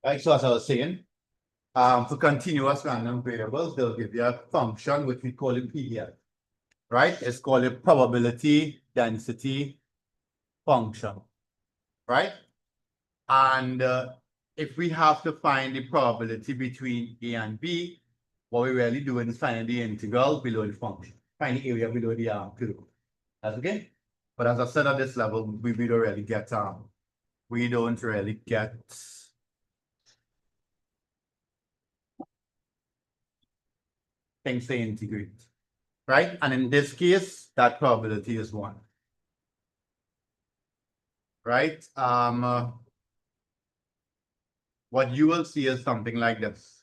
Right, so as I was saying, for continuous random variables, they'll give you a function which we call it PDF, right? It's called a probability density function, right? And if we have to find the probability between A and B, what we're really doing is finding the integral below the function, find the area below the curve. That's okay? But as I said at this level, we don't really get things to integrate, right? And in this case, that probability is 1. Right? What you will see is something like this.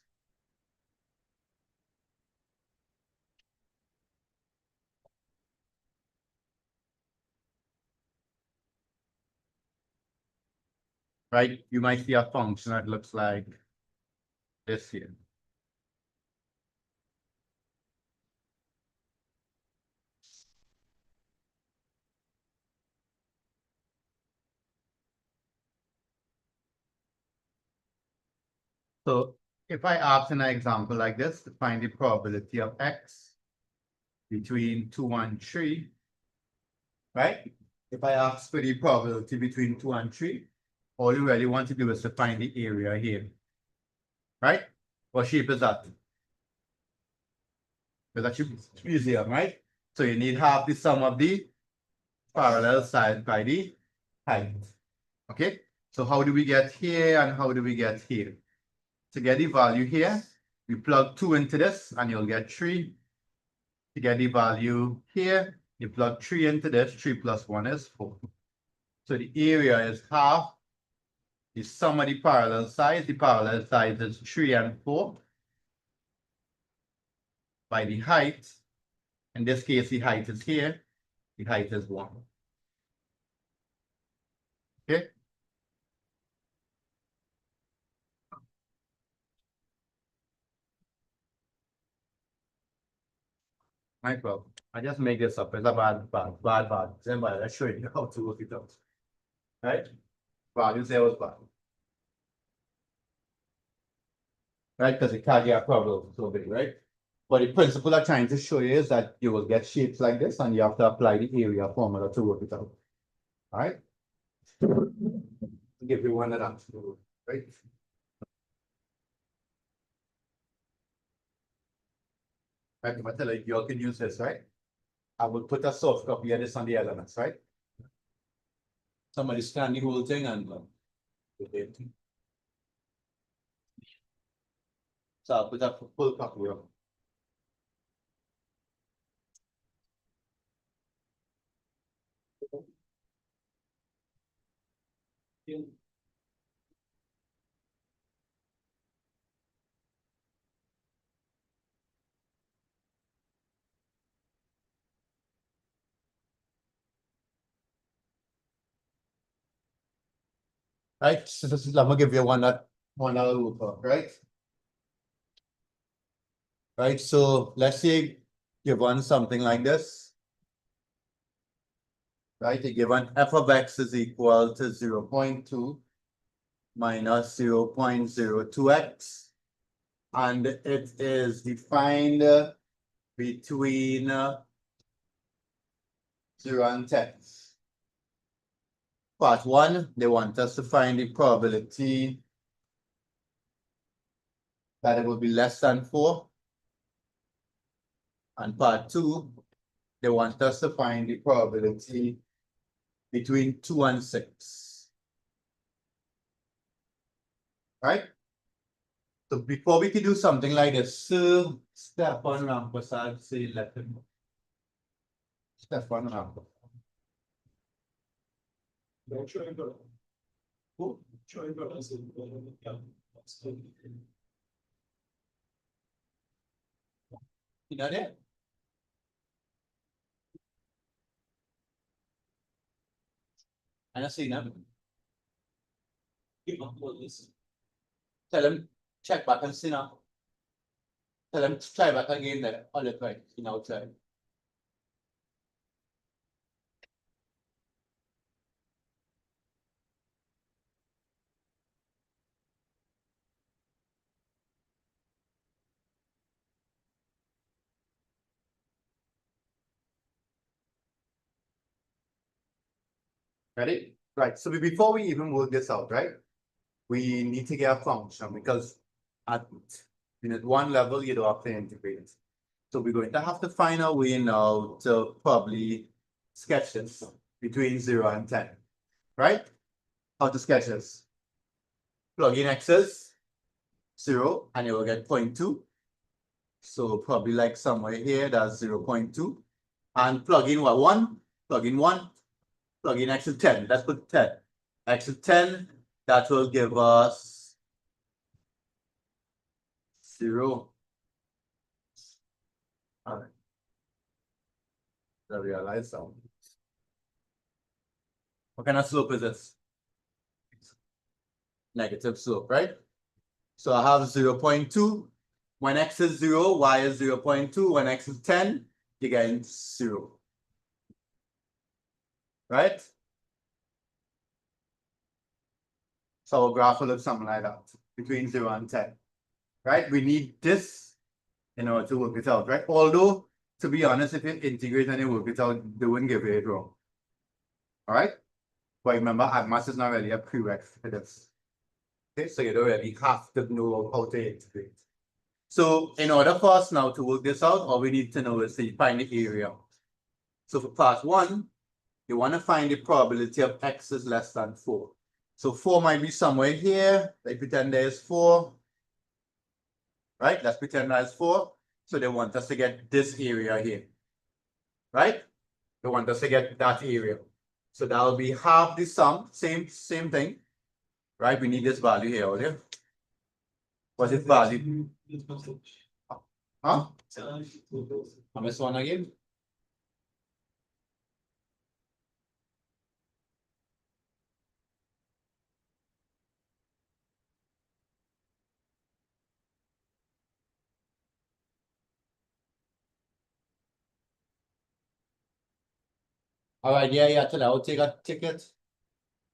Right? You might see a function that looks like this here. So if I ask in an example like this to find the probability of x between 2 and 3, right? If I ask for the probability between 2 and 3, all you really want to do is to find the area here, right? What shape is that? Because that should be easier, right? So you need half the sum of the parallel sides by the height. Okay, so how do we get here and how do we get here? To get the value here, we plug 2 into this and you'll get 3. To get the value here, you plug 3 into this, 3 plus 1 is 4. So the area is half the sum of the parallel sides. The parallel sides is 3 and 4 by the height. In this case, the height is here. The height is 1. Okay. My problem. I just make this up. It's a bad. Then let's show you how to work it out. Right? Value there was bad. Right? Because it can't get a problem so big, right? But the principle I'm trying to show you is that you will get shapes like this and you have to apply the area formula to work it out. All right? I'll give you one of that, right? Right, if I tell you, you can use this, right? I will put a soft copy of this on the elements, right? Somebody scan the whole thing and so I'll put a full copy of it. Right, so this is, I'm gonna give you one that right? Right, so let's say you want something like this. Right, you given f of x is equal to 0.2 minus 0.02x. And it is defined between 0 and 10. Part 1, they want us to find the probability that it will be less than 4. And part 2, they want us to find the probability between 2 and 6. Right? So before we can do something like this, step on Rampersad, say let him. Step on Rampersad. You know that? I don't see them. Tell him, check back and see now. Tell him to try back again there. On the right, in outside. Ready? Right. So before we even work this out, right, we need to get a function because at unit one level, you don't have to integrate. So we're going to have to find a way now to probably sketch this between 0 and 10, right? How to sketch this? Plug in x's, 0, and you will get 0.2. So probably like somewhere here, that's 0.2. And plug in what? 1, plug in 1, plug in x to 10. Let's put 10. X to 10, that will give us 0. All right. I realize that. What kind of slope is this? Negative slope, right? So I have 0.2. When x is 0, y is 0.2. When x is 10, you're getting 0. Right? So our graph will look something like that, between 0 and 10. Right? We need this in order to work it out, right? Although, to be honest, if you integrate and you work it out, they wouldn't give you it wrong. All right? But remember, mass is not really a prereq for this. Okay, so you don't really have to know how to integrate. So in order for us now to work this out, all we need to know is to find the area. So for part 1, you want to find the probability of x is less than 4. So 4 might be somewhere here. Let's pretend there's 4. Right? Let's pretend there's 4. So they want us to get this area here. Right? They want us to get that area. So that will be half the sum. Same thing. Right? We need this value here, okay? What's its value? Huh? I missed one again. All right, yeah, tell I'll take a ticket.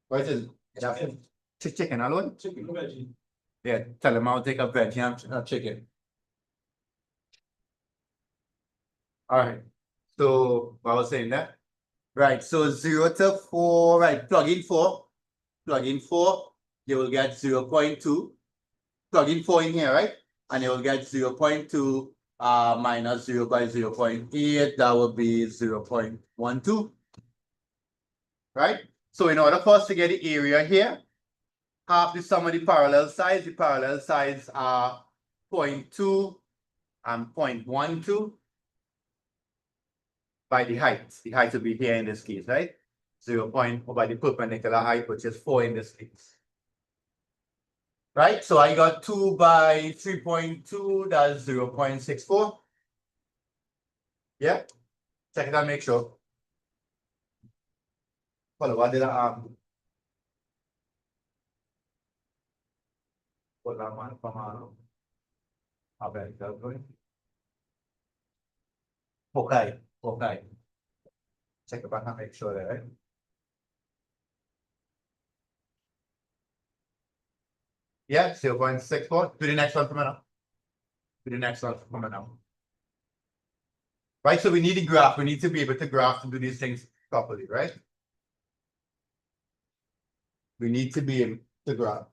What is it? Chicken alone? Chicken veggie. Yeah, tell him I'll take a veggie and a chicken. All right. So what I was saying that? Right. So 0 to 4, right? Plug in 4. Plug in 4, you will get 0.2. Plug in 4 in here, right? And you will get 0.2 minus 0 by 0.8. That will be 0.12. Right? So in order for us to get the area here, half the sum of the parallel sides are 0.2 and 0.12 by the height. The height will be here in this case, right? 0. Or by the perpendicular height, which is 4 in this case. Right? So I got 2 by 3.2, that's 0.64. Yeah? Check it out, make sure. Well, what did I put that one from okay. Check it back and make sure that, right? Yeah, 0.64. Do the next one coming up. Do the next one coming up. Right, so we need the graph. We need to be able to graph to do these things properly, right? We need to be able to graph.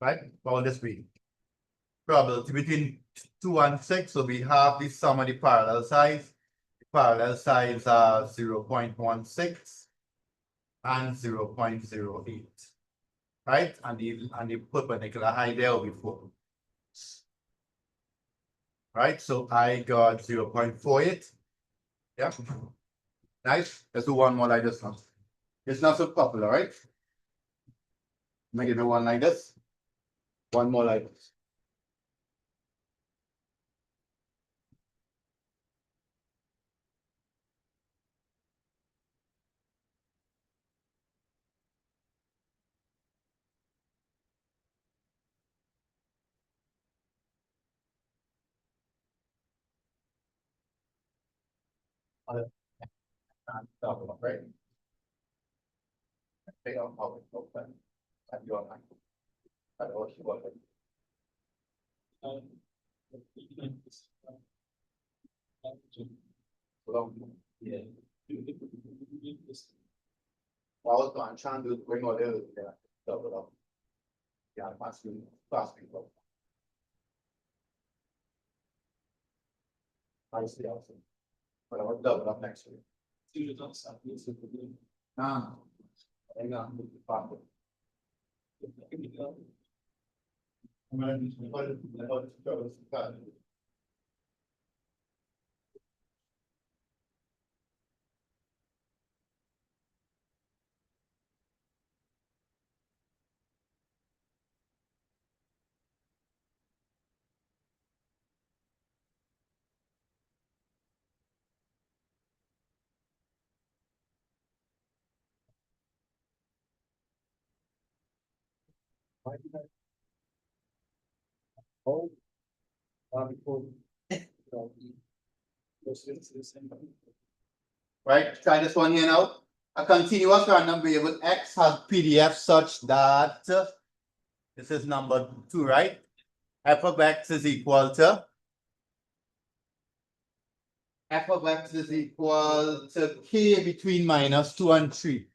right? All this way. Probability between 2 and 6. So we have the sum of the parallel sides. The parallel sides are 0.16 and 0.08. Right? And the perpendicular height there will be 4. Right? So I got 0.48. Yeah. Nice. Let's do one more like this one. It's not so popular, right? Make it one like this. One more like this. Right? Take off how it open. And your mind. I don't know what you want. Yeah. Well, I'm trying to bring all the double up. Yeah, passing. I see also. But I will double up next week. Ah, hang on. Right, try this one here now. A continuous random variable x has PDF such that this is number 2, right? F of x is equal to f of x is equal to k between -2 and 3.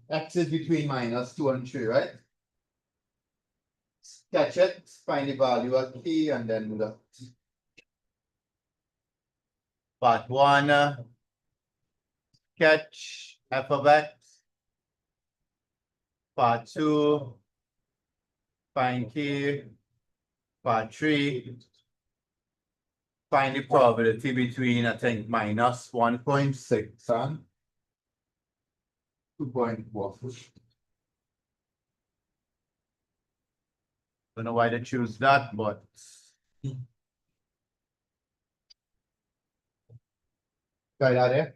X is between -2 and 3, right? Sketch it, find the value at k, and then the part 1, sketch f of x. Part 2, find k. Part 3, find the probability between, I think, -1.6 and 2.4. Don't know why they choose that, but try that there.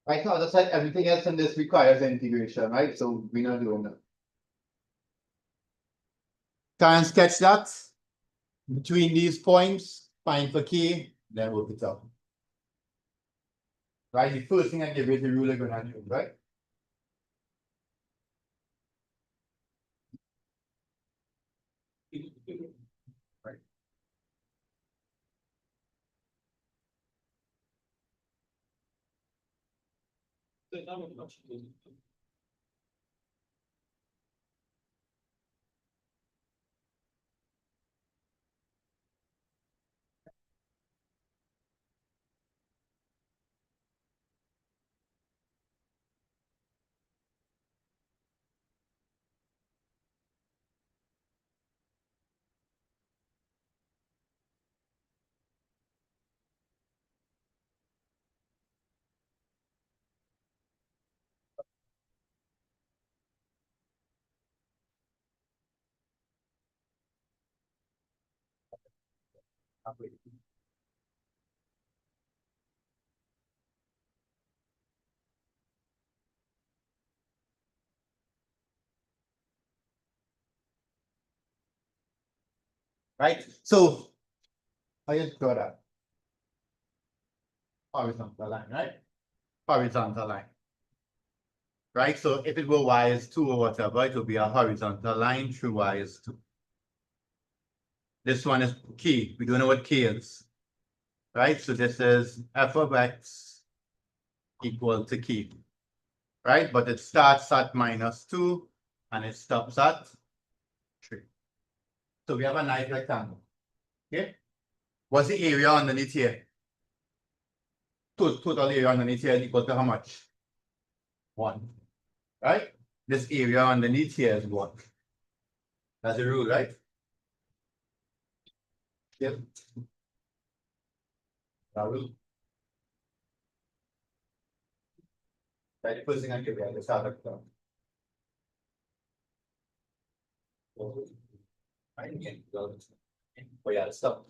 Right, so as I said, everything else in this requires integration, right? So we're not doing that. Try and sketch that between these points, find for k, then work it out. Right, the first thing I give you the ruler gonna do, right? Right. Right, so how you draw that? Horizontal line, right? Horizontal line. right? So if it were y is 2 or whatever, it would be a horizontal line through y is 2. This one is key. We don't know what key is, right? So this is f of x equal to key, right? But it starts at -2 and it stops at 3. So we have a nice rectangle, okay? What's the area underneath here? Total area underneath here is equal to how much? 1, right? This area underneath here is 1. That's the rule, right? Yep. That rule. That's the first thing I give you at the start of the term. Oh yeah, stop.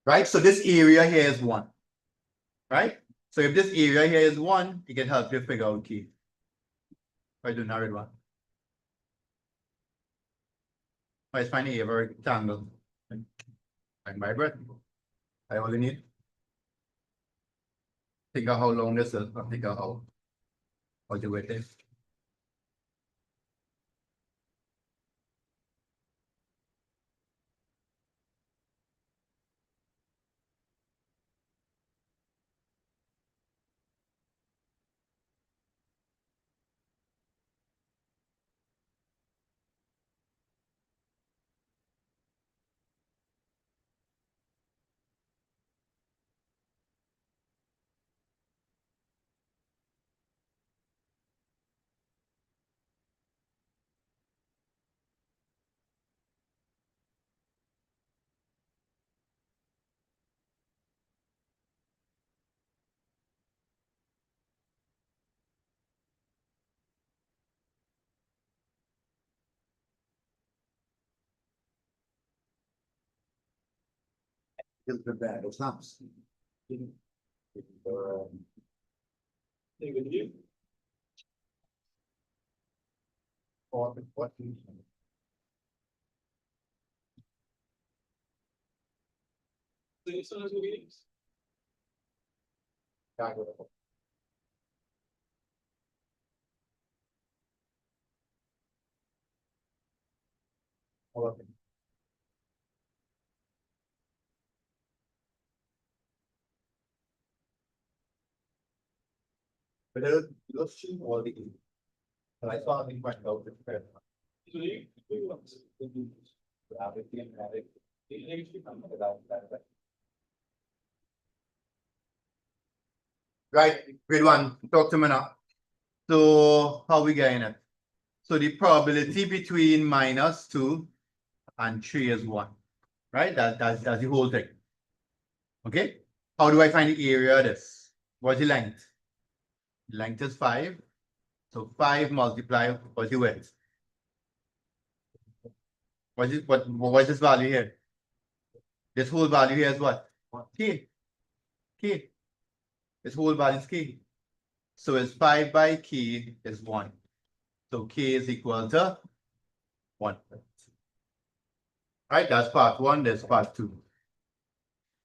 Right? So this area here is 1. Right? So if this area here is 1, it can help you figure out key. I do not read one. Let's find the area of a rectangle. Like my breath. I only need. Think out how long this is, or think out how the width is. It's the bad. It's not. What? But those two all the I saw in my out the fair. Right, grade 1, talk to me now. So how we getting it? So the probability between -2 and 3 is 1, right? That's the whole thing. Okay. How do I find the area of this? What's the length? Length is 5. So 5 multiplied, what's the width? What's this value here? This whole value here is what? K. K. This whole value is K. So it's 5 by K is 1. So K is equal to 1. Right? That's part 1. That's part 2.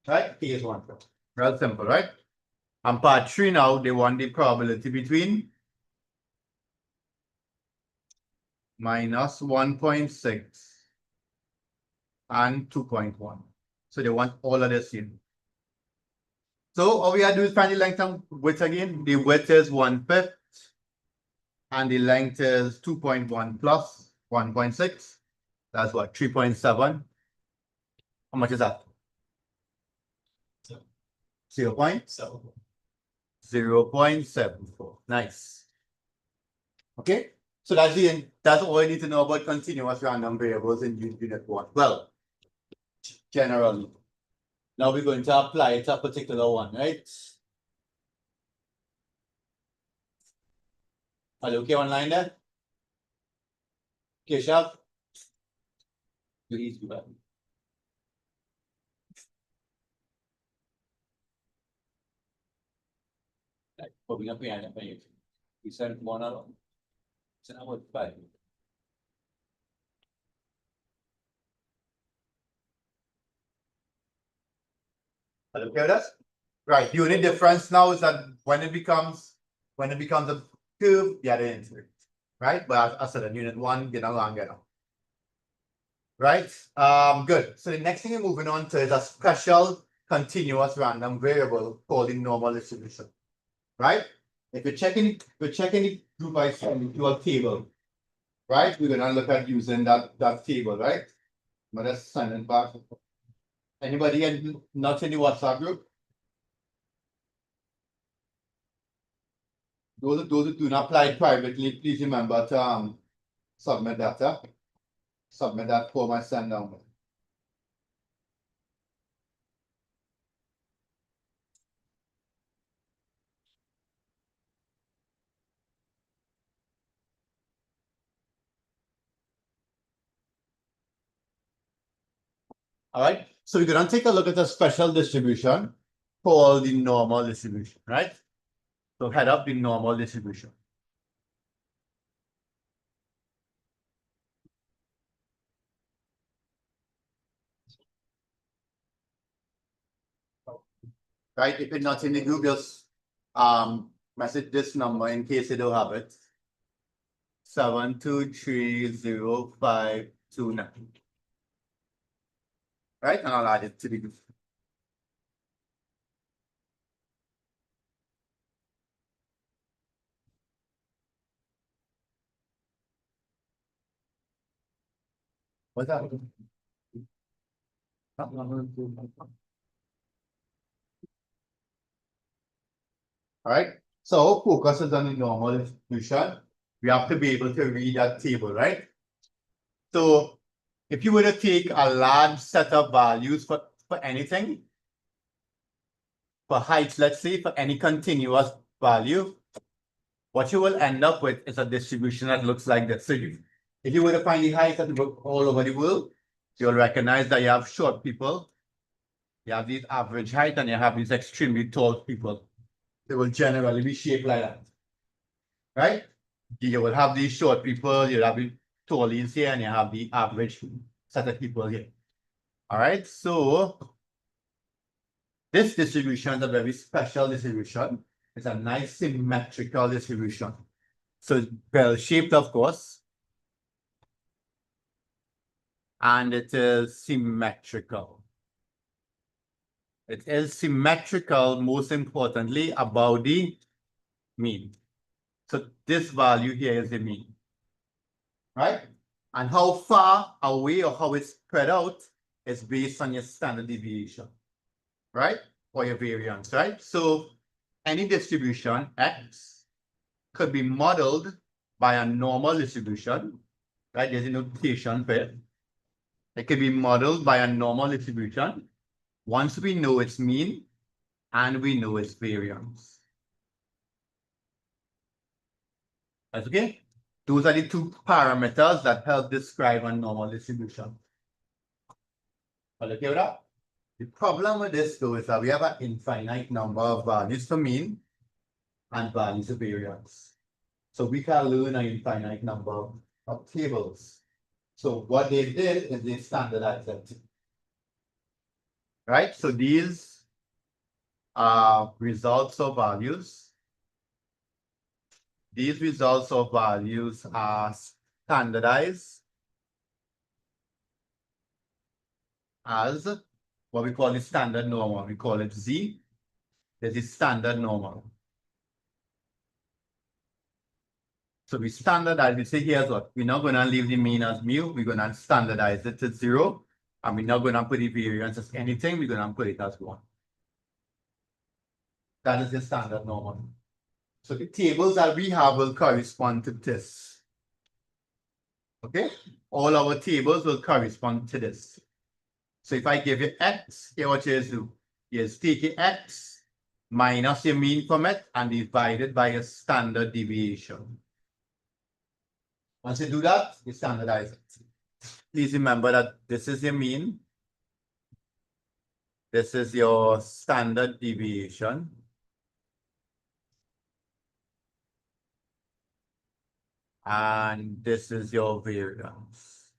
Right? K is 1. Real simple, right? And part 3 now, they want the probability between -1.6 and 2.1. So they want all of this in. So all we have to do is find the length and width again. The width is 1/5 and the length is 2.1 plus 1.6. That's what, 3.7. How much is that? 0.74. Nice. Okay. So that's all you need to know about continuous random variables in unit 1. Well, generally. Now we're going to apply it to a particular one, right? Are you okay online there? Okay, Shav? Please do that. Proving up here, we sent one out. It's an hour 5. Okay with us? Right. The only difference now is that when it becomes a curve, you add it into it. Right? But as I said, in unit 1, get along, get on. Right? Good. So the next thing we're moving on to is a special continuous random variable called the normal distribution. Right? If we're checking the group by to a table, right? We're gonna look at using that table, right? But let's send it back. Anybody not in the WhatsApp group? Those who do not apply privately, please remember to submit that. Submit that for my send down. All right. So we're gonna take a look at a special distribution called the normal distribution, right? So head up the normal distribution. Right? If it's not in the group, just message this number in case you don't have it. 7230529. Right? And I'll add it to the group. What's that? All right. So focus is on the normal distribution. We have to be able to read that table, right? So if you were to take a large set of values for anything, for heights, let's say, for any continuous value, what you will end up with is a distribution that looks like this. So if you were to find the heights that look all over the world, you'll recognize that you have short people, you have these average height, and you have these extremely tall people. They will generally be shaped like that. Right? You will have these short people, you'll have the tallies here, and you have the average set of people here. All right, so this distribution is a very special distribution. It's a nice symmetrical distribution. So it's bell-shaped, of course. And it is symmetrical. It is symmetrical, most importantly, about the mean. So this value here is the mean. Right? And how far away or how it's spread out is based on your standard deviation. Right? Or your variance, right? So any distribution X could be modeled by a normal distribution, right? There's a notation for it. It could be modeled by a normal distribution once we know its mean and we know its variance. That's okay? Those are the two parameters that help describe a normal distribution. Okay with that? The problem with this though is that we have an infinite number of values for mean and values of variance. So we can learn an infinite number of tables. So what they did is they standardized it. Right? So these are results of values. These results of values are standardized as what we call the standard normal. We call it Z. There's the standard normal. So we standardize, we say here's what, we're not going to leave the mean as mu, we're going to standardize it to 0, and we're not going to put the variance as anything, we're going to put it as 1. That is the standard normal. So the tables that we have will correspond to this. Okay? All our tables will correspond to this. So if I give you X, here what you do, you take your X minus your mean from it and divide it by a standard deviation. Once you do that, you standardize it. Please remember that this is your mean. This is your standard deviation. and this is your variance.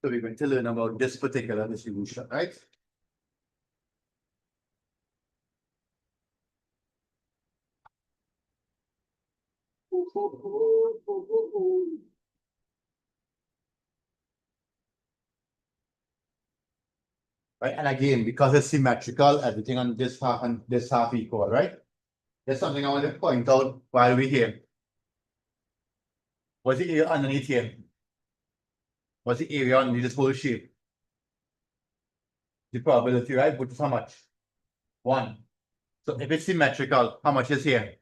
So we're going to learn about this particular distribution, right? Right, and again, because it's symmetrical, everything on this half and this half equal, right? There's something I want to point out while we're here. What's the area underneath here? What's the area underneath this whole shape? The probability, right? Which is how much? 1. So if it's symmetrical, how much is here?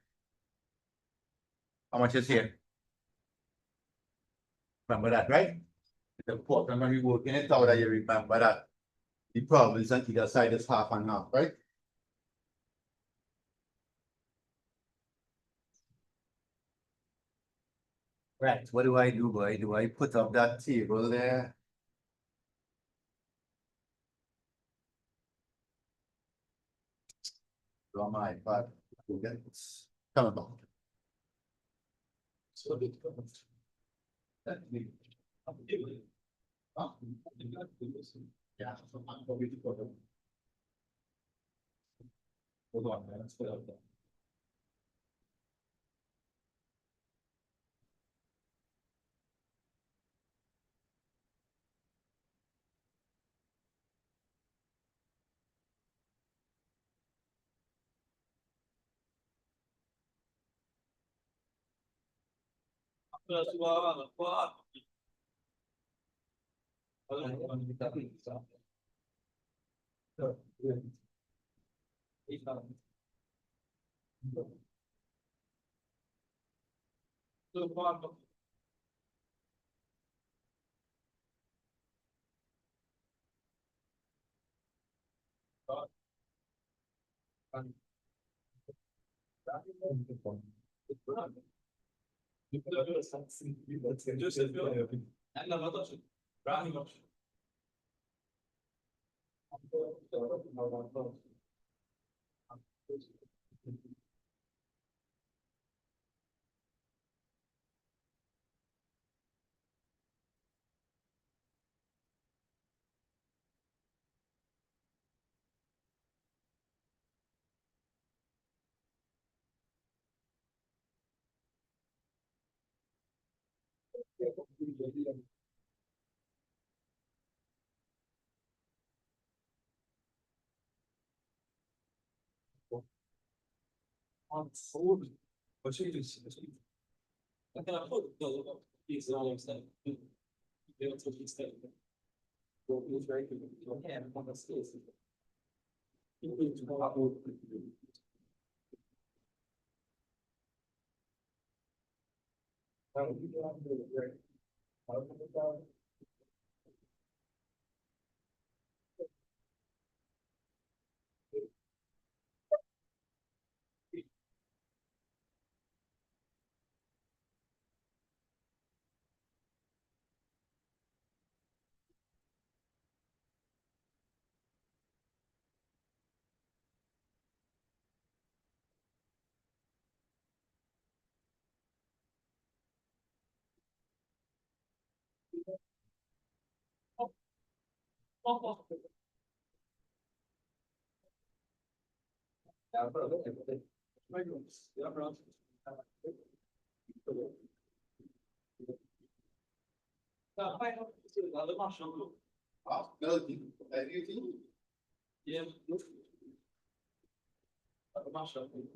How much is here? Remember that, right? It's important when we working it out that you remember that the probabilities on either side is half and half, right? Right. What do I do, boy? Do I put up that table there? Draw my iPad. Come about. So that we- Huh? Yeah. Hold on, man. Let's put up there.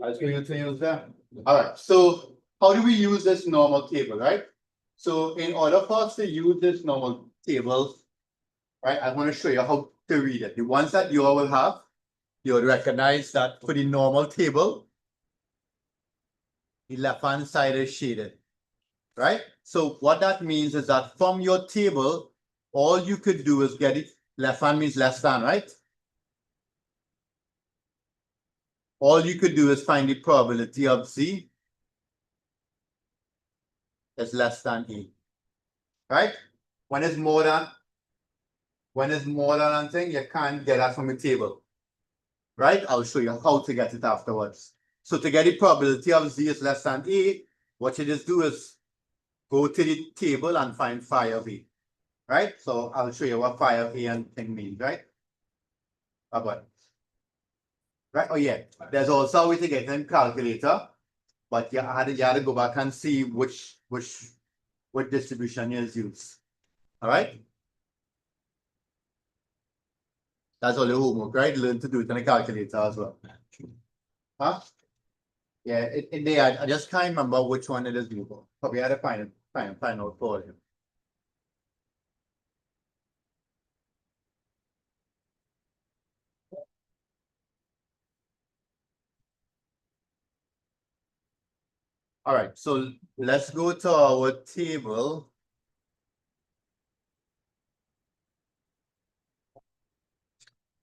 I was going to use that. All right. So how do we use this normal table, right? So in order for us to use this normal table, right, I want to show you how to read it. The ones that you all will have, you'll recognize that for the normal table, the left-hand side is shaded, right? So what that means is that from your table, all you could do is get it. Left hand means less than, right? All you could do is find the probability of Z is less than E, right? When it's more than, when it's more than one thing, you can't get that from a table. Right? I'll show you how to get it afterwards. So to get the probability of Z is less than A, what you just do is go to the table and find phi of A. Right? So I'll show you what phi of A and thing means, right? Bye-bye. Right? Oh yeah. There's also a way to get in calculator, but you had to go back and see what distribution is used. All right? That's all your homework, right? Learn to do it in a calculator as well. Huh? Yeah, in there, I just can't remember which one it is. Probably had to find out for you. All right, so let's go to our table.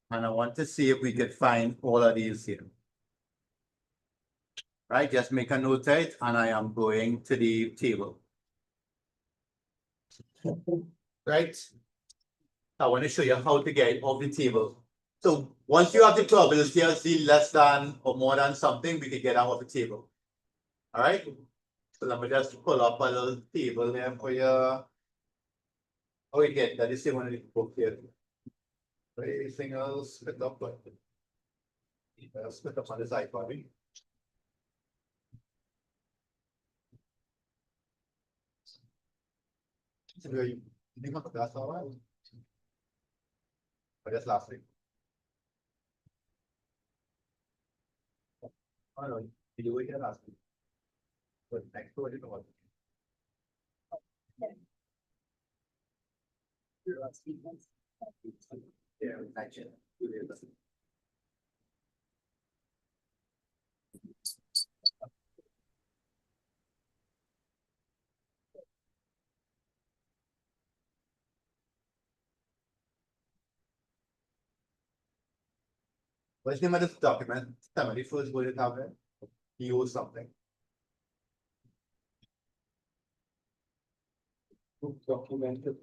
And I want to see if we could find all of these here. Right, just make a note of it, and I am going to the table. Right, I want to show you how to get off the table. So once you have the probability of Z less than or more than something, we can get out of the table. All right, so let me just pull up a little table there for you. Oh, we get that is the one in the book here. Anything else? Split up, but split up on the side, probably. So you think that's all right? But that's last week. Oh no, you were here last week. But next to it, what? Yeah, actually. What's the name of this document? Somebody first put it out there. You owe something. Documented.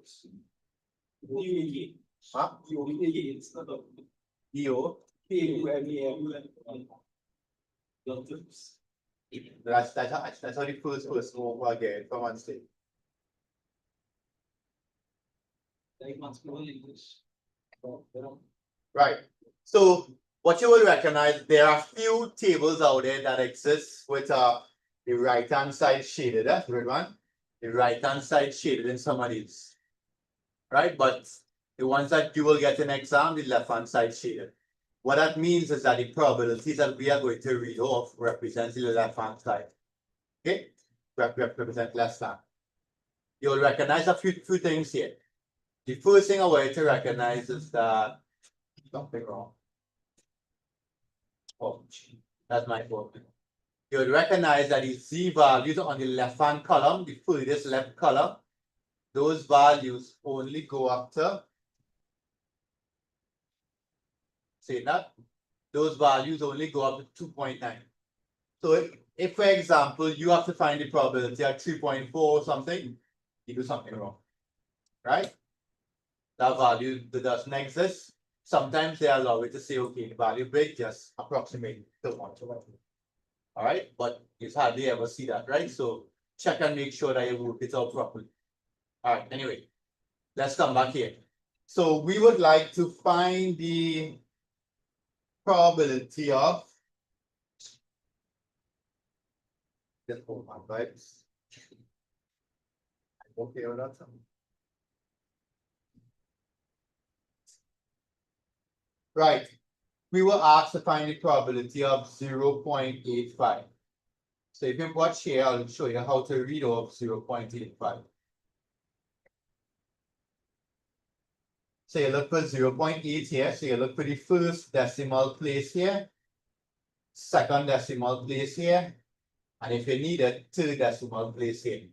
Huh? It's not a EO. That's how the first person will again from one state. Right. So what you will recognize, there are few tables out there that exist with the right hand side shaded. That's the one. The right hand side shaded in some of these. Right? But the ones that you will get in exam, the left hand side shaded. What that means is that the probabilities that we are going to read off represents the left hand side. Okay? Represent less than. You'll recognize a few things here. The first thing I want you to recognize is that something wrong. Oh, that's my fault. You'll recognize that the Z values on the left-hand column, the furthest left column, those values only go up to, say that, those values only go up to 2.9. So if, for example, you have to find the probability at 3.4 or something, you do something wrong, right? That value that doesn't exist. Sometimes they allow you to say, okay, the value big, just approximate to 1 to 1. All right, but it's hardly ever see that, right? So check and make sure that you work it out properly. All right, anyway, let's come back here. So we would like to find the probability of this whole one, right? Okay, or not. Right. We were asked to find the probability of 0.85. So if you watch here, I'll show you how to read off 0.85. So you look for 0.8 here. So you look for the first decimal place here, second decimal place here, and if you need a third decimal place here.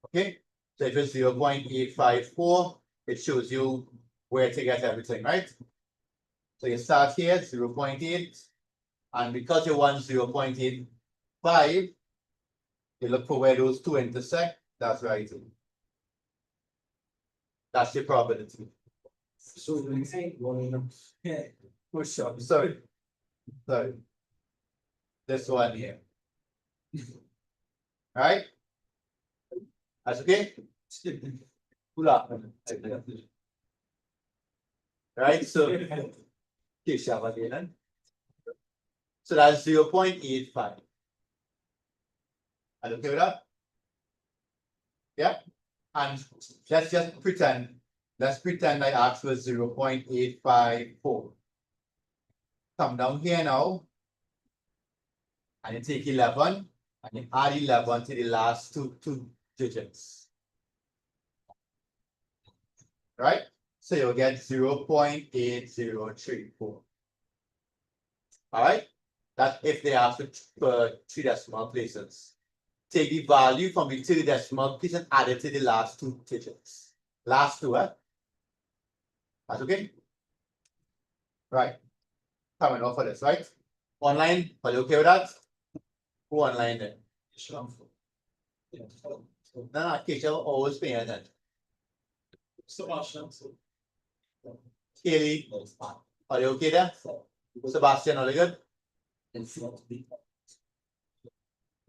Okay, so if it's 0.854, it shows you where to get everything, right? So you start here, 0.8, and because you want 0.85, you look for where those two intersect, that's right. That's the probability. So we say one. Yeah. For sure. Sorry. This one here. Right? That's okay? Pull up. Right? So that's 0.85. Are you okay with that? Yeah? And let's just pretend. Let's pretend I asked for 0.854. Come down here now. And you take 11 and you add 11 to the last two digits. Right? So you'll get 0.8034. All right? That's if they ask for 3 decimal places. Take the value from the 2 decimal place and add it to the last two digits. Last two, eh? That's okay? Right. Coming off for this, right? Online, are you okay with that? Who online then? No, Keisha will always pay attention. Kaylee, are you okay there? Sebastian, are you good?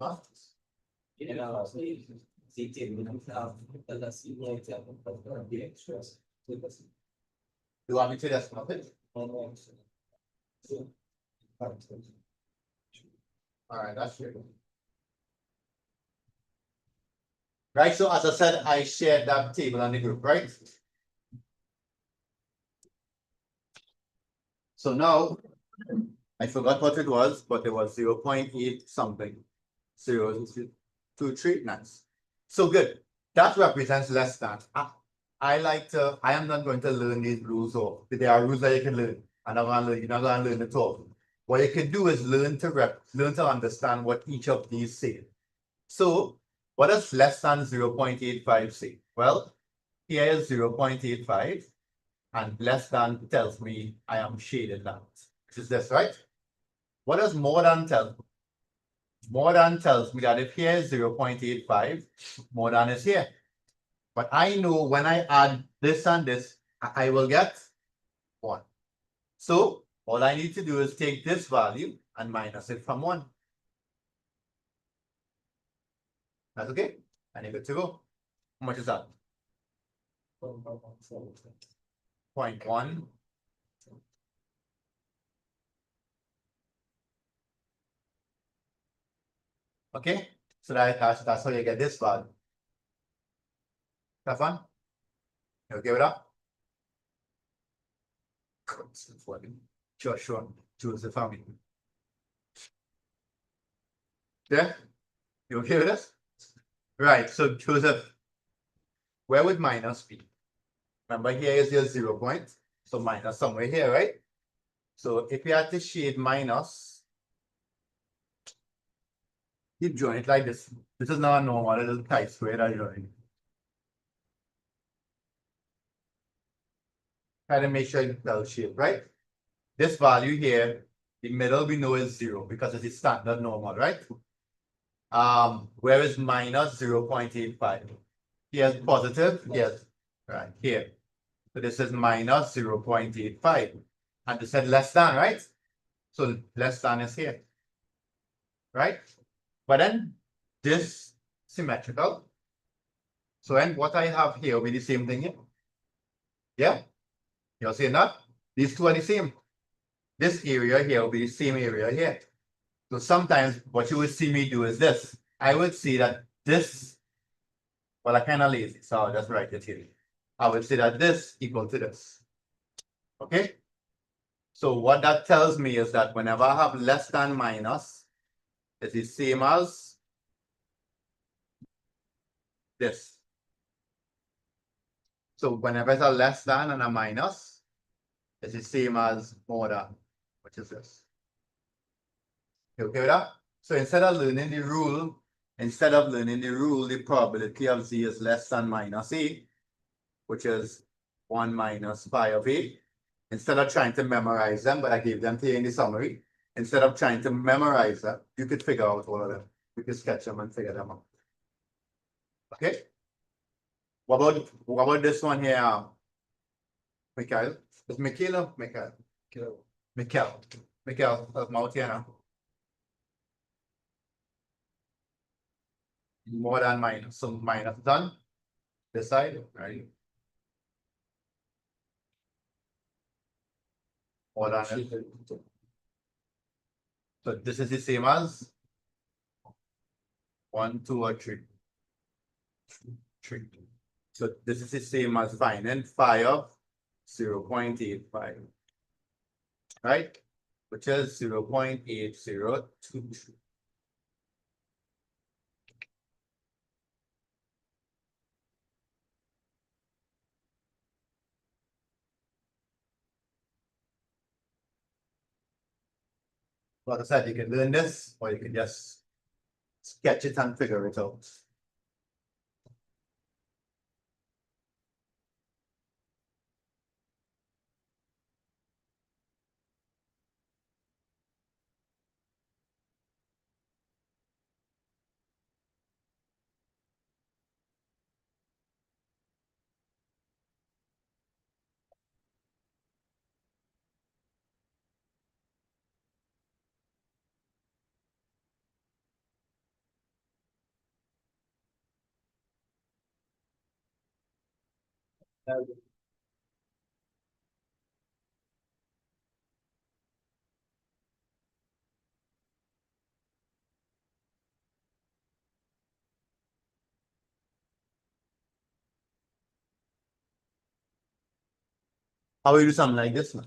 Huh? You want me to decimal place? All right, that's good. Right, so as I said, I shared that table on the group, right? So now, I forgot what it was, but it was 0.8 something. 0.23, nice. So good. That represents less than. I am not going to learn these rules off. There are rules that you can learn. You're not going to learn it all. What you can do is learn to understand what each of these say. So what does less than 0.85 say? Well, here is 0.85 and less than tells me I am shaded that. Which is this, right? What does more than tell me? More than tells me that if here is 0.85, more than is here. But I know when I add this and this, I will get 1. So all I need to do is take this value and minus it from 1. That's okay? And you're good to go. How much is that? 0.1. Okay, so that's how you get this value. Have fun? You okay with that? Sure. Choose the family. Yeah? You okay with this? Right, so Joseph, where would minus be? Remember here is your 0 point, so minus somewhere here, right? So if you had to shade minus, keep drawing it like this. This is not a normal little chi-square that you're drawing. Try to make sure it's L shape, right? This value here, the middle we know is 0 because it's a standard normal, right? Where is minus 0.85? Here's positive, yes, right here. So this is minus 0.85. And this said less than, right? So less than is here, right? But then this symmetrical. So then what I have here will be the same thing here. Yeah, you're seeing that? These two are the same. This area here will be the same area here. So sometimes what you will see me do is this. I would say that this, well, I'm kind of lazy, so I'll just write it here. I would say that this equal to this. Okay? So what that tells me is that whenever I have less than minus, it's the same as this. So whenever it's a less than and a minus, it's the same as more than, which is this. You okay with that? So instead of learning the rule, the probability of z is less than minus a, which is 1 minus pi of a. Instead of trying to memorize them, but I gave them to you in the summary. Instead of trying to memorize them, you could figure out all of them. You could sketch them and figure them out. Okay? What about this one here? Mikhail. It's Mikhail or Mikhail? Kill. Mikhail. Mikhail, mouth here now. More than minus. So minus done. This side, right? More than it. So this is the same as 1, 2, or 3. 3. So this is the same as finding phi of 0.85. Right? Which is 0.8023. Like I said, you can learn this, or you can just sketch it and figure it out. How will you do something like this now?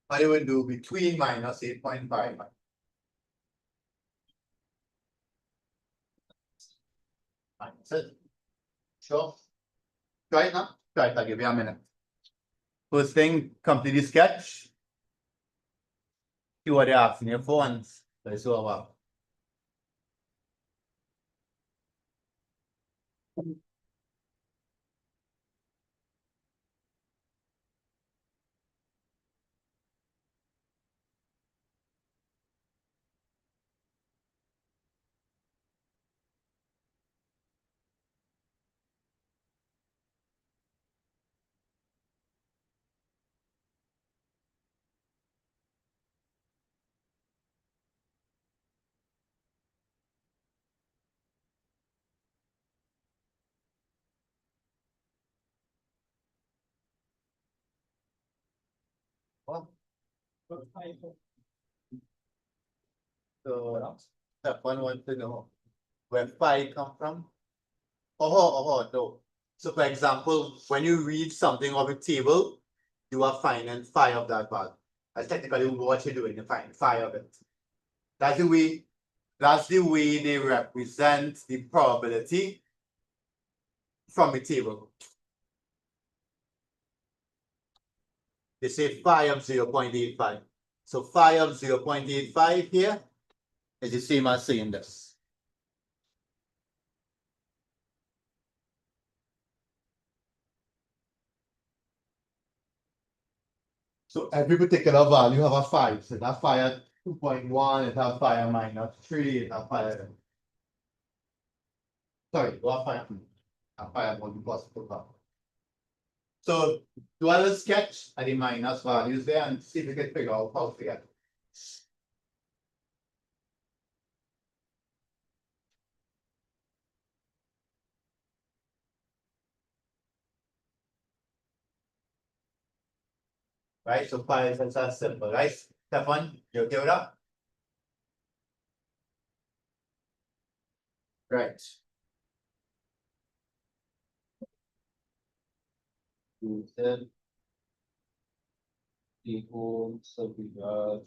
How you will do between minus 8.5. Minus it. Sure. Try it now. Try it. I'll give you a minute. First thing, complete the sketch. See what they're asking you for once. Let's go about. Well, so step one wants to know where phi come from. No. So for example, when you read something of a table, you are finding phi of that part. That's technically what you're doing, you find phi of it. That's the way they represent the probability from the table. They say phi of 0.85. So phi of 0.85 here is the same as saying this. So every particular value have a phi. So that phi at 2.1, it has phi at minus 3, it has phi at, sorry, what phi at 1 plus 2. So do a little sketch at the minus values there and see if you can figure out how to get. Right, so phi is as simple, right? Step one, you okay with that? Right. Then the whole subdivision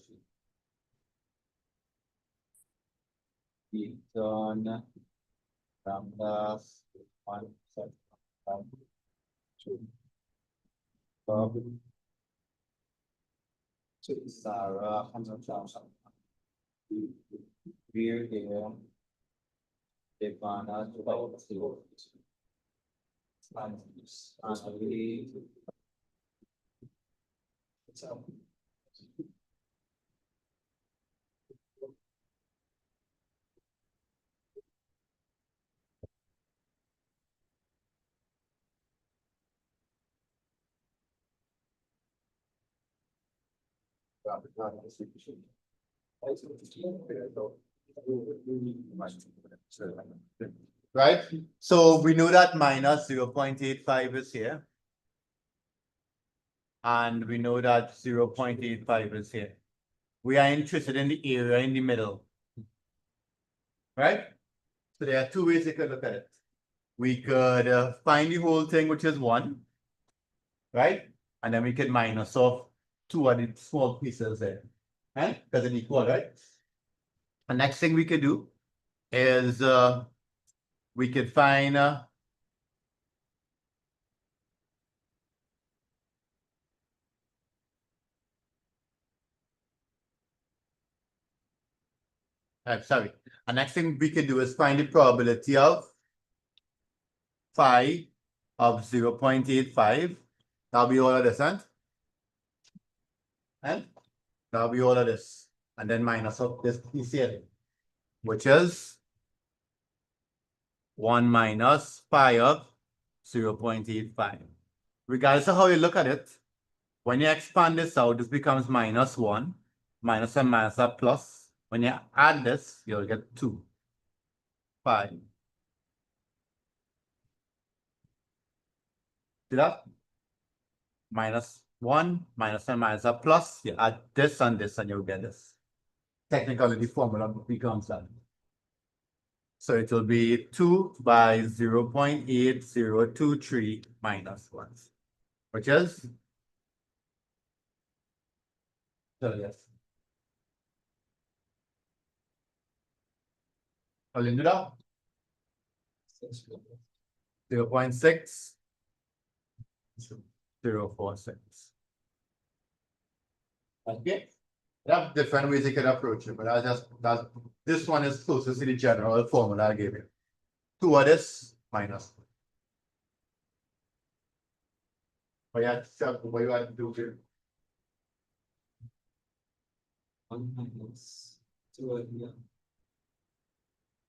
be done from the 1 to Bob to Sarah and Johnson. We're here. Devana to the so Right? So we know that minus 0.85 is here. And we know that 0.85 is here. We are interested in the area in the middle. Right? So there are two ways you could look at it. We could find the whole thing, which is 1. Right? And then we could minus off 2 of the small pieces there. Right? Because it's equal, right? The next thing we could do is we could find sorry. The next thing we could do is find the probability of phi of 0.85. That'll be all of this, and that'll be all of this. And then minus of this piece here, which is 1 minus phi of 0.85. Regardless of how you look at it, when you expand this out, this becomes minus 1. Minus and minus are plus. When you add this, you'll get 2. 5. See that? Minus 1, minus and minus are plus. You add this and this, and you'll get this. Technically, the formula becomes that. So it will be 2 by 0.8023 minus 1, which is, so yes. I'll do that. 0.6046. Okay. There are different ways you can approach it, but this one is closest to the general formula I gave you. 2 of this minus. What you have to do here? 1 minus 2 again.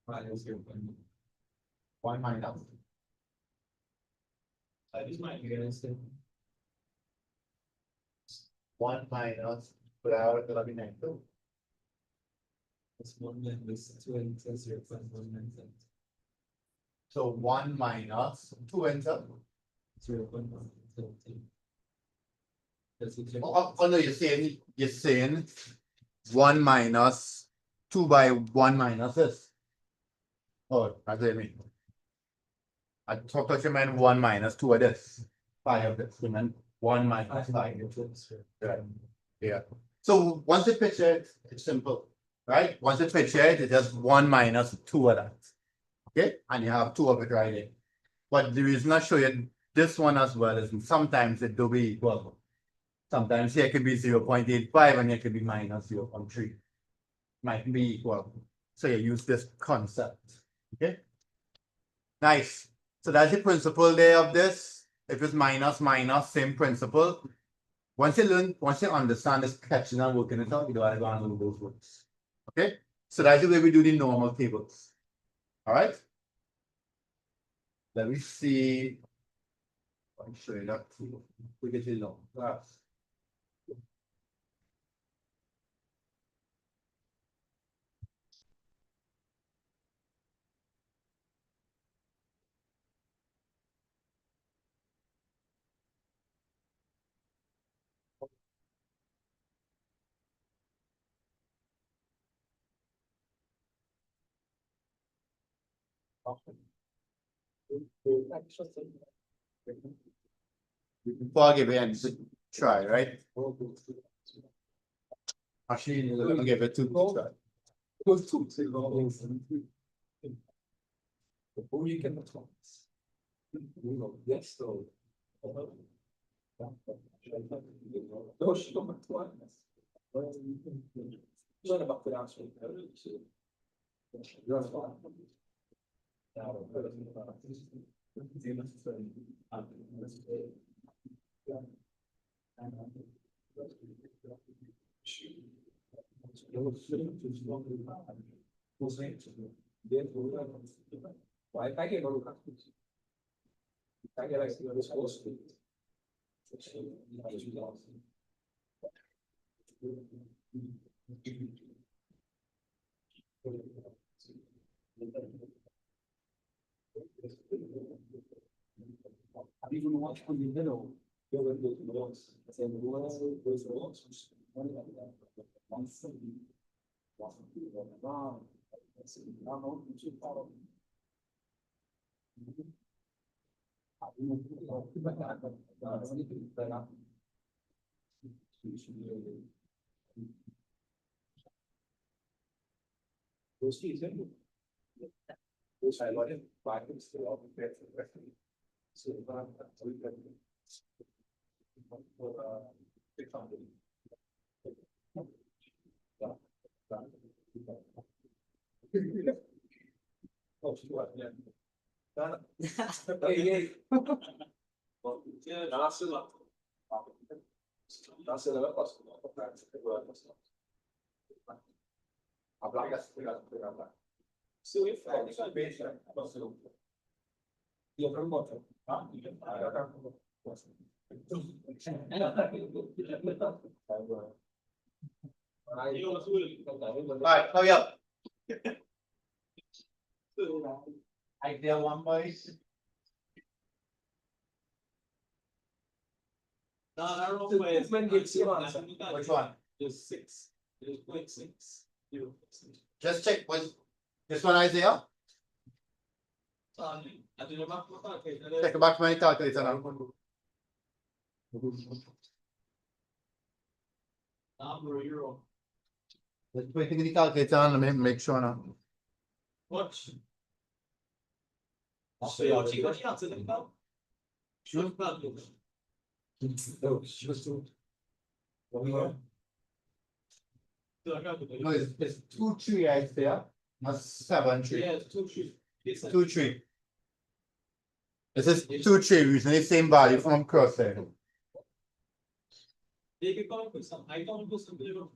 Minus 0.1. 1 minus. This might be against it. 1 minus, but I would be negative. It's 1 minus 2 and 0.197. So 1 minus 2 ends up. 0.117. Oh no, you're saying 1 minus 2 by 1 minus this. Oh, that's what I mean. I thought you meant 1 minus 2 of this. 5 of this. You meant 1 minus 5. Right. Yeah. So once you picture it, it's simple. Right? Once you picture it, it's just 1 minus 2 of that. Okay? And you have 2 of it right there. But the reason I show you this one as well is sometimes it will be equal. Sometimes here could be 0.85 and here could be minus 0.3. Might be equal. So you use this concept. Okay? Nice. So that's the principle there of this. If it's minus, minus, same principle. Once you understand this catching and working it out, you don't have to go and do those words. Okay? So that's the way we do the normal tables. All right? Let me see. I'll show you that too. We get it long. Before I give it a try, right? Actually, I'm gonna give it 2 try. Before you can yes, so. Why I get all I get like Even watch on the middle. Alright, hurry up. Idea one, boys. No, I don't know where. Which one? There's 6. There's 0.6. Just check. Was this one Isaiah? Check back my calculator now. Let's put the calculator on and make sure now. Watch. No, it's 2 3 right there. Not 7 3. Yeah, it's 2 3. 2 3. This is 2 3 using the same value from crosshair. They can come up with some. I don't do something.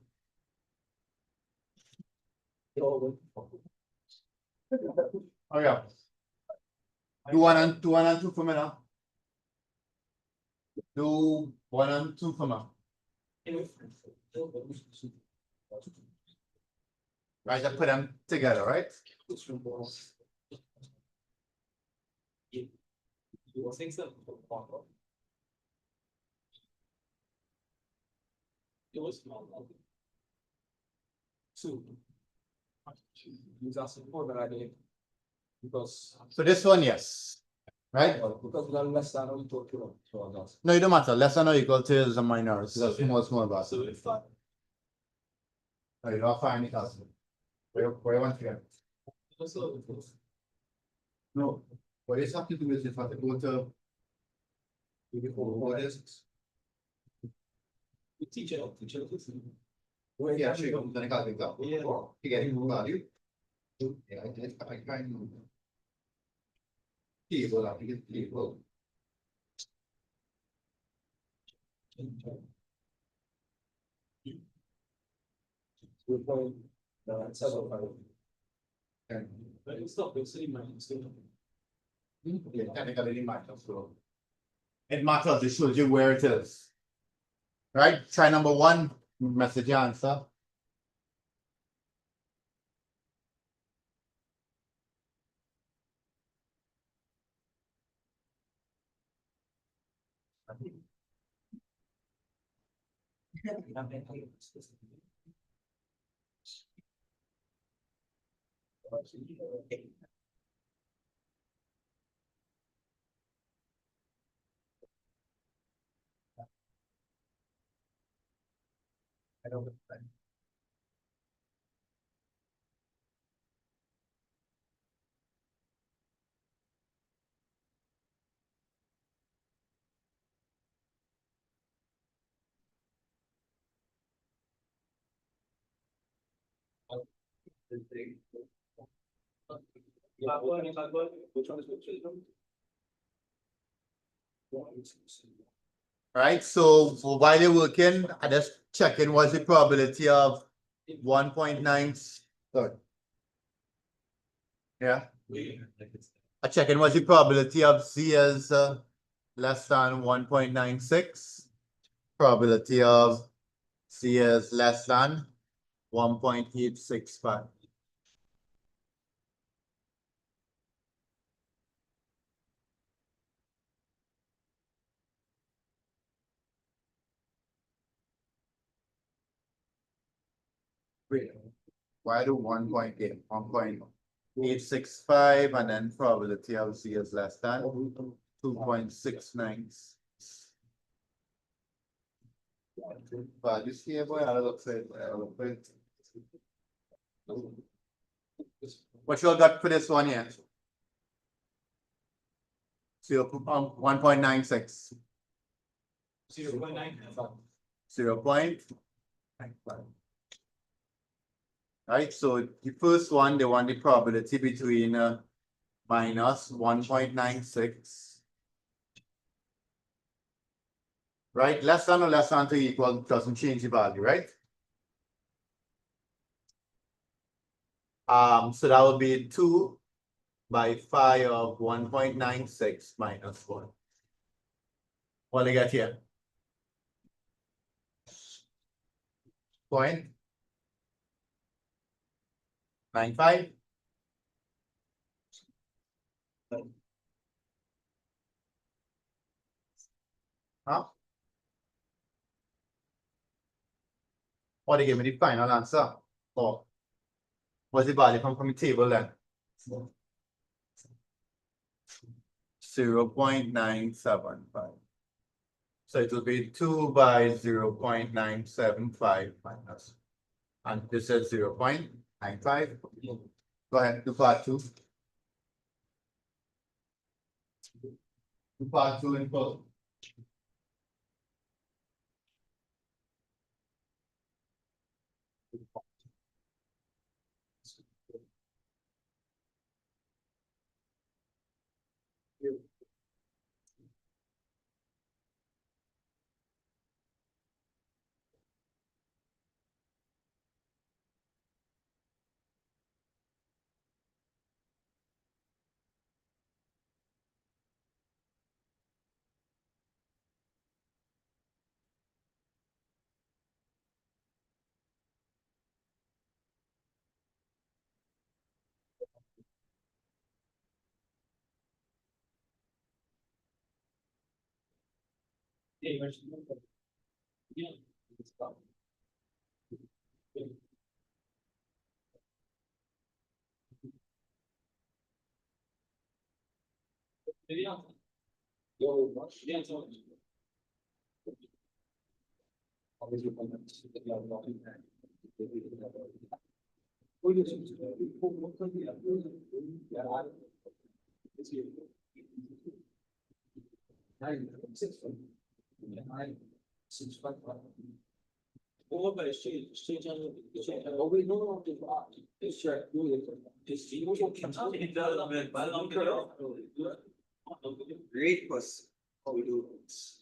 Oh yeah. Do 1 and 2 and 2 for me now. Do 1 and 2 for me. Right, I put them together, right? It was small. 2. He's asking 4, but I did. Because. So this one, yes. Right? Because we got less than we talked about. So that's. No, it don't matter. Less than or equal to is a minor. It's a small bar. So if I. Oh, you don't find it else. Where you want to get? No. What you have to do is you have to go to. What is? We teach it. Yeah, sure. You're going to calculate. Yeah. You get value. Yeah, I kind of. Table, I think it's table. We're playing. Several. And But it's not the same, man. It's still. yeah, technically it matters. So it matters. It shows you where it is. Right? Try number 1. Message your answer. I don't. Which one is which? Right, so while you're working, I just checking what's the probability of 1.9. Sorry. Yeah, I checking what's the probability of Z is less than 1.96. Probability of C is less than 1.865. Wait, why do 1.865 and then probability of C is less than 2.69. Values here, boy, I look at what you all got for this one here? 1.96. 0.9. 0.95. Right, so the first one, they want the probability between minus 1.96. Right, less than or less than to equal doesn't change the value, right? So that would be 2 by 5 of 1.96 minus 1. What do you get here? 0.95. Huh? What do you give me the final answer? Or what's the value from the table then? 0.975. So it will be 2 by 0.975 minus. And this is 0.95. Go ahead, do part 2. Do part 2 in full. Great was how we do this.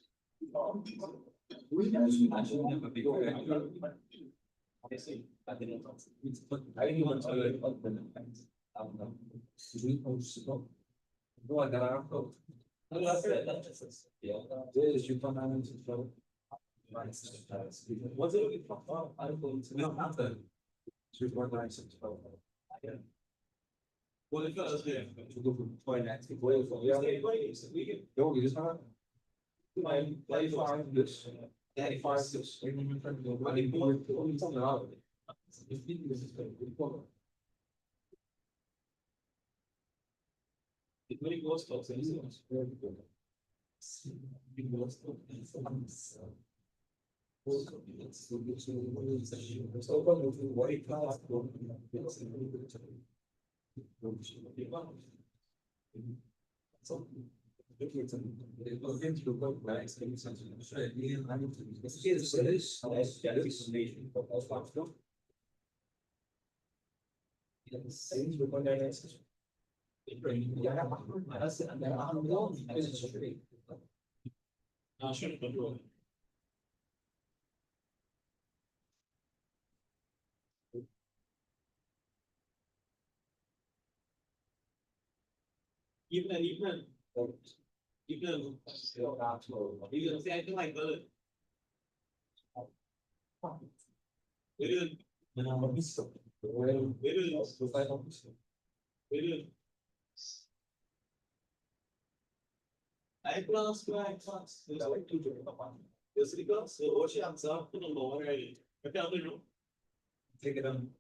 Take it on.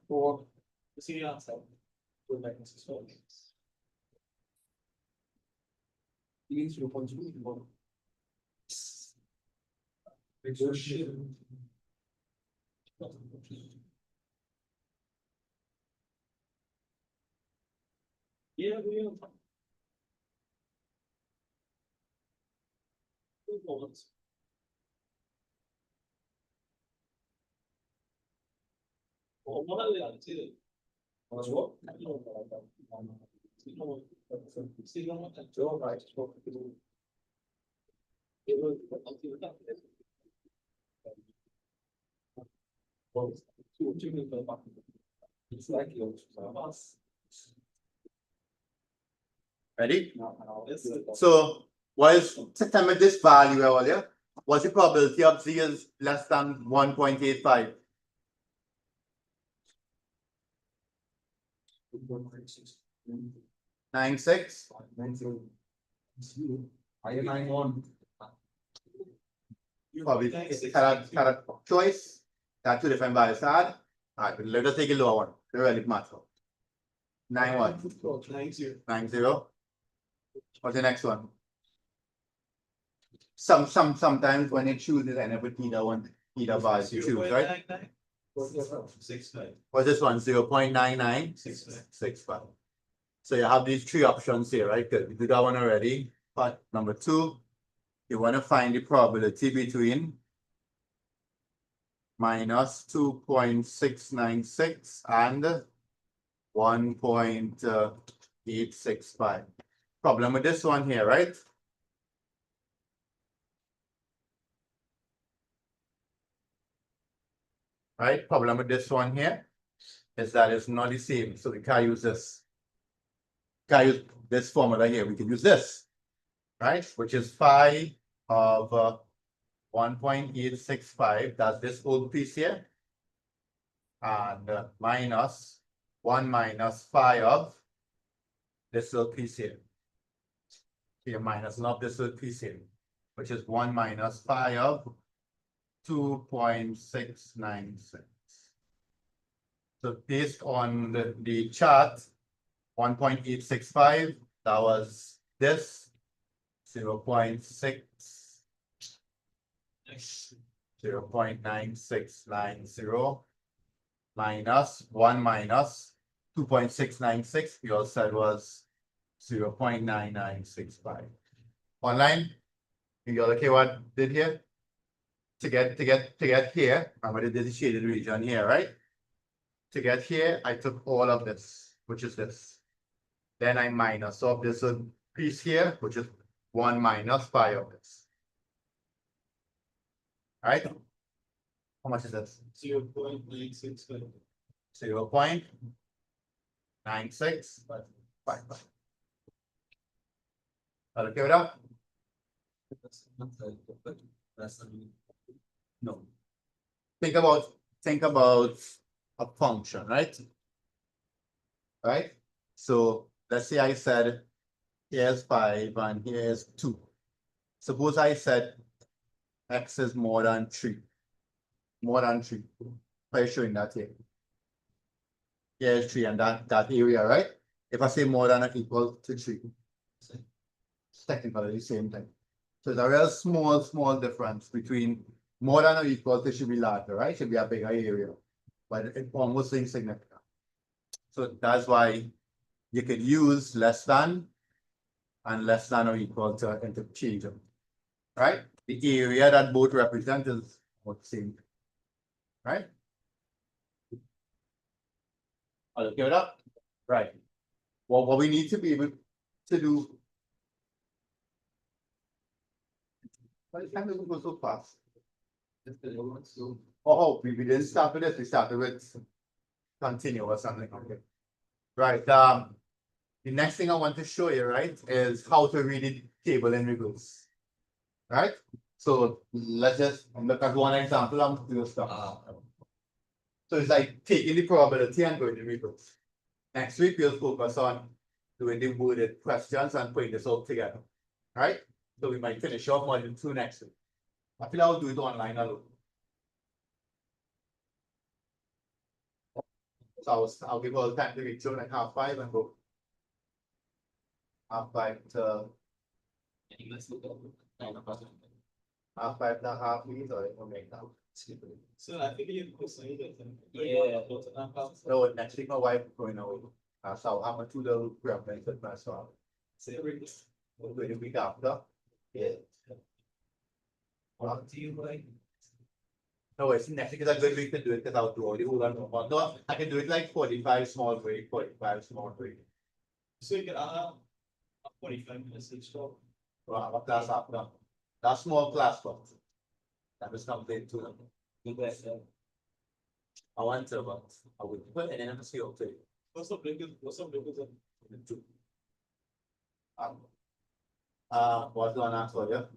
Four. See the outside. Go back and see. These 0.2. Exertion. Yeah, we have. Two moments. Well, what are they on to? What's what? See, no one can draw right. It was. Well, it's like yours. Ready? So what is tell me this value earlier? What's the probability of Z is less than 1.85? 96? I am 91. Probably correct choice. That's two different values to add. Alright, but let us take a lower one. The relative matter. 9 what? 90. 90. What's the next one? Sometimes when it chooses, I never either value to choose, right? 6.9. What's this one? 0.9965. So you have these three options here, right? Good. You did that one already. But number two, you want to find the probability between minus 2.696 and 1.865. Problem with this one here, right? Right? Problem with this one here is that it's not the same. So we can't use this. Can't use this formula here. We can use this, right? Which is phi of 1.865. That's this whole piece here. And minus 1 minus phi of this little piece here. Here minus not this little piece here, which is 1 minus phi of 2.696. So based on the chart, 1.865, that was this 0.6, 0.9690 minus 1 minus 2.696, we all said was 0.9965. Online, you all okay what I did here? To get here, remember this is the shaded region here, right? To get here, I took all of this, which is this. Then I minus off this piece here, which is 1 minus phi of this. All right? How much is this? 0.965. 0.9655. Okay with that? No. Think about a function, right? Right? So let's say I said here's 5 and here's 2. Suppose I said x is more than 3. More than 3. Why are you showing that here? Here's 3 and that area, right? If I say more than or equal to 3, it's technically the same thing. So it's a real small difference between more than or equal to should be larger, right? Should be a bigger area, but it's almost insignificant. So that's why you could use less than and less than or equal to interchange them, right? The area that both represent is the same, right? I'll give it up. Right. Well, what we need to be able to do. Why can't we go so fast? Oh, we didn't start with this. We started with continue or something. Okay. Right. The next thing I want to show you, right, is how to read the table in reverse. Right. So let's just look at one example and do stuff. So it's like taking the probability and going to reverse. Next week we'll focus on doing the worded questions and putting this all together. Right? So we might finish off module 2 next week. I feel I'll do it online alone. So I'll give all the time to reach 5:30 and go. 5:30 to 5:30 please, or it will make that. So I think you could say that. Yeah. No, next week my wife is going away. So I'm a 2 little grandparents with myself. We'll do it the week after. Yeah. What do you like? No, it's next week is a good week to do it because I'll do all the whole and no, I can do it like 45 small break, 45 small break. So you can 45 minutes each talk. Well, I have a class after. That small class, but that was complete too. I want to, but I would put it in a CO too. What's the break? What's the break? What's going on for you?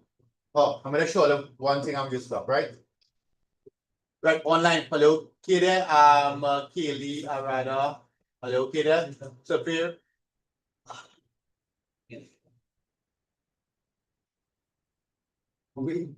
Oh, I'm gonna show you one thing I'm just up, right? Right, online. Hello, Kida, Kaylee, Arada. Hello, Kida. Sapir. We.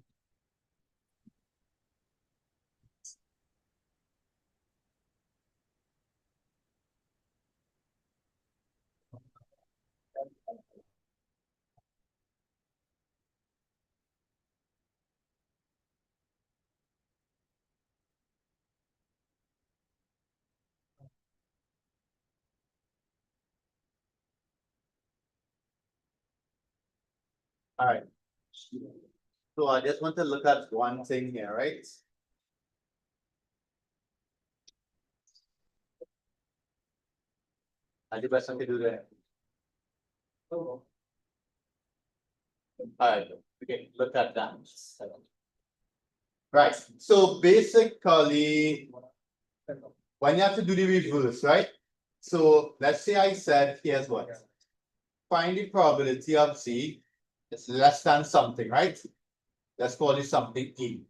All right. So I just want to look at one thing here, right? I the best I can do there. All right, okay, look at that. Right, so basically, when you have to do the reverse, right? So let's say I said, here's what. Find the probability of C is less than something, right? Let's call it something E.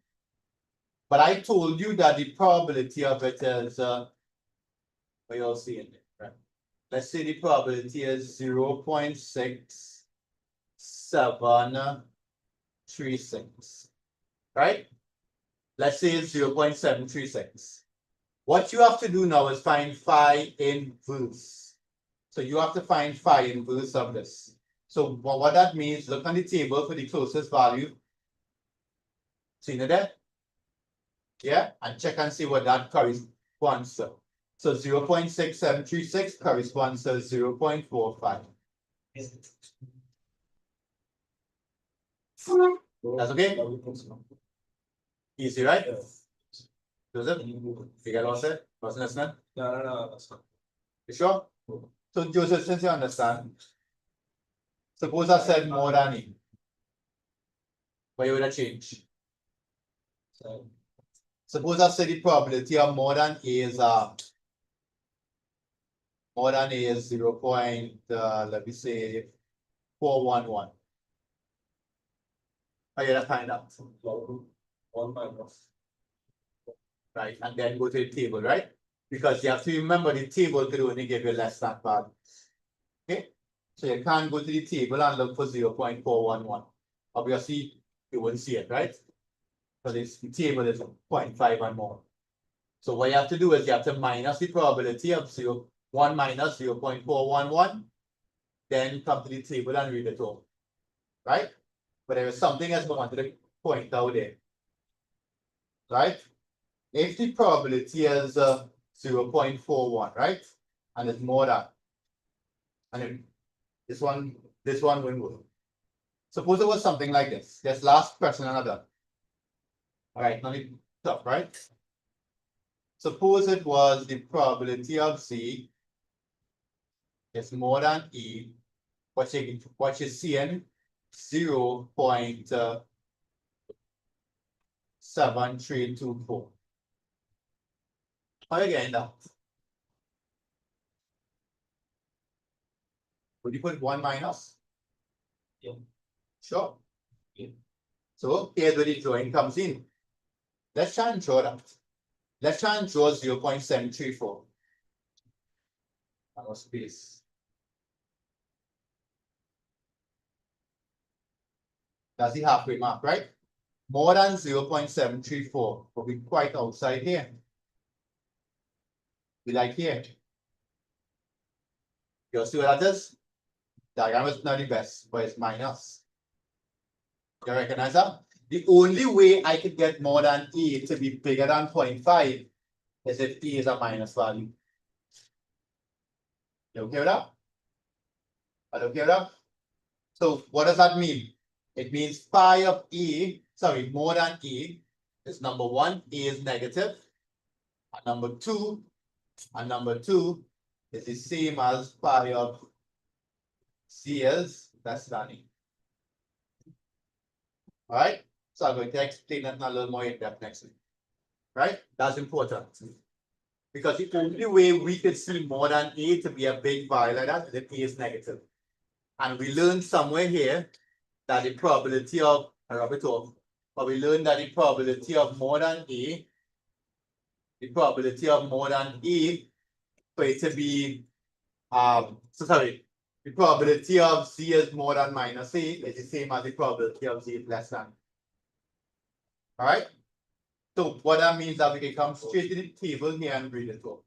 But I told you that the probability of it is, what you all see in it, right? Let's say the probability is 0.6736, right? Let's say it's 0.736. What you have to do now is find phi inverse. So you have to find phi inverse of this. So what that means, look on the table for the closest value. See it there? Yeah, and check and see what that corresponds to. So 0.6736 corresponds to 0.45. That's okay? Easy, right? Joseph, you get lost there? Wasn't listening? No, that's not. You sure? So Joseph, since you understand, suppose I said more than E. What would I change? Suppose I said the probability of more than A is more than A is 0. Let me say 411. How you gonna find out? 1 minus. Right, and then go to the table, right? Because you have to remember the table could only give you less than value. Okay, so you can't go to the table and look for 0.411. Obviously, you wouldn't see it, right? Because the table is 0.5 and more. So what you have to do is you have to minus the probability of 1 minus 0.411, then come to the table and read it all. Right? But there is something else I wanted to point out there. Right? If the probability is 0.41, right? And it's more than, and then this one won't work. Suppose it was something like this. This last question another. All right, now it's tough, right? Suppose it was the probability of C is more than E, what you're seeing 0.7324. How are you getting that? Would you put 1 minus? Yeah. Sure. Yeah. So here's where the drawing comes in. Let's try and draw that. Let's try and draw 0.734. Our space. That's the halfway mark, right? More than 0.734 will be quite outside here. We like here. You see what that is? Diagram is not the best, but it's minus. You recognize that? The only way I could get more than E to be bigger than 0.5 is if E is a minus value. You okay with that? Are you okay with that? So what does that mean? It means phi of E, sorry, more than E is number one, E is negative. And number two is the same as phi of C is less than E. All right, so I'm going to explain that in a little more in depth next week. Right, that's important because the only way we could see more than E to be a big value like that is if E is negative. And we learned somewhere here that the probability of, I rub it off, but we learned that the probability of more than E, the probability of more than E for it to be, the probability of Z is more than minus E is the same as the probability of Z is less than. All right. So what that means that we can come straight to the table here and read it all.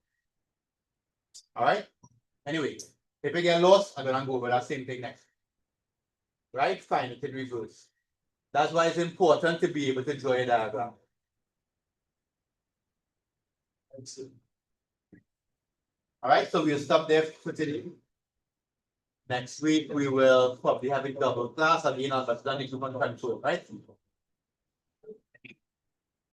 All right. Anyway, if we get lost, I'm gonna go over that same thing next. Right? Find it in reverse. That's why it's important to be able to draw a diagram. All right, so we'll stop there for today. Next week we will probably have a double class again on understanding human control, right?